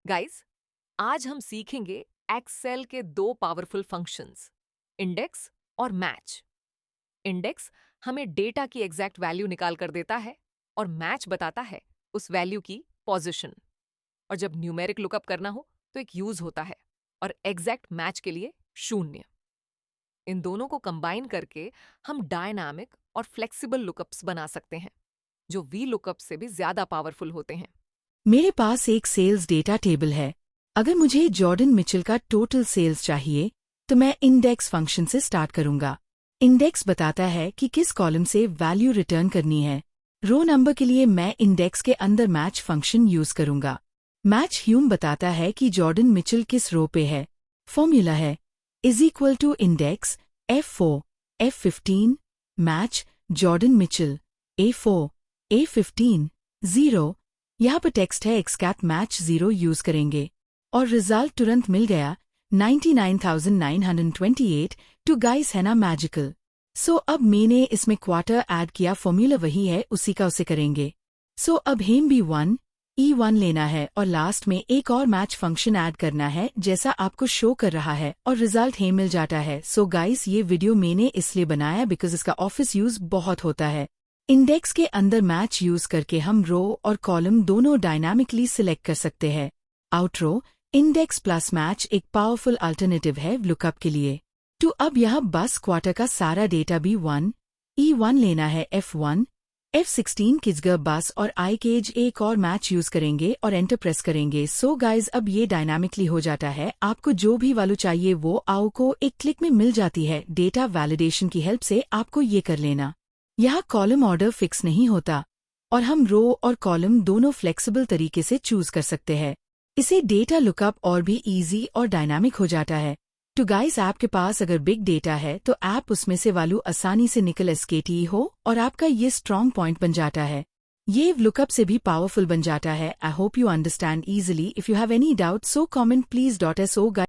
Guys, आज हम सीखेंगे एक्सेल के दो पावरफुल फंक्शंस, इंडेक्स और मैच। इंडेक्स हमें डेटा की एग्जैक्ट वैल्यू निकाल कर देता है और मैच बताता है उस वैल्यू की पोजीशन। और जब न्यूमेरिक लुकअप करना हो तो एक यूज होता है और एग्जैक्ट मैच के लिए 0। इन दोनों को कंबाइन करके हम डायनामिक और फ्लेक्सिबल लुकअप्स बना सकते हैं जो वी लुकअप से भी ज्यादा पावरफुल होते हैं। मेरे पास एक सेल्स डेटा टेबल है। अगर मुझे जॉर्डन मिचेल का टोटल सेल्स चाहिए तो मैं इंडेक्स फंक्शन से स्टार्ट करूंगा। इंडेक्स बताता है कि किस कॉलम से वैल्यू रिटर्न करनी है। रो नंबर के लिए मैं इंडेक्स के अंदर मैच फंक्शन यूज करूंगा। मैच ह्यूम बताता है कि जॉर्डन मिचेल किस रो पे है। फॉर्मूला है = index F4 F15 match Jordan Mitchell A4 A15 0। यहाँ पर टेक्स्ट है एक्सकैट मैच 0 यूज करेंगे और रिजल्ट तुरंत मिल गया 99,928। टू गाइस है ना मैजिकल। सो अब मैंने इसमें क्वार्टर ऐड किया, फॉर्मूला वही है, उसी का उसे करेंगे। सो अब हेम B1 E1 लेना है और लास्ट में एक और मैच फंक्शन ऐड करना है जैसा आपको शो कर रहा है और रिजल्ट हेम मिल जाता है। सो गाइस, ये वीडियो मैंने इसलिए बनाया बिकॉज इसका ऑफिस यूज बहुत होता है। इंडेक्स के अंदर मैच यूज करके हम रो और कॉलम दोनों डायनामिकली सिलेक्ट कर सकते हैं। Out row index plus match एक पावरफुल अल्टरनेटिव है लुकअप के लिए। तो अब यहाँ बस क्वार्टर का सारा डेटा B1 E1 लेना है, F1 F16 किजगर बस और आई केज एक और मैच यूज करेंगे और एंटर प्रेस करेंगे। सो गाइज, अब ये डायनामिकली हो जाता है। आपको जो भी वैल्यू चाहिए वो आओ को एक क्लिक में मिल जाती है। डेटा वैलिडेशन की हेल्प से आपको ये कर लेना। यहाँ कॉलम ऑर्डर फिक्स नहीं होता और हम रो और कॉलम दोनों फ्लेक्सिबल तरीके से चूज कर सकते हैं। इसे डेटा लुकअप और भी इजी और डायनामिक हो जाता है। तो गाइस, आपके पास अगर बिग डेटा है तो आप उसमें से वैल्यू आसानी से निकल SKT हो और आपका ये स्ट्रॉन्ग पॉइंट बन जाता है। ये लुकअप से भी पावरफुल बन जाता है। I hope you understand easily. If you have any doubt so comment please. So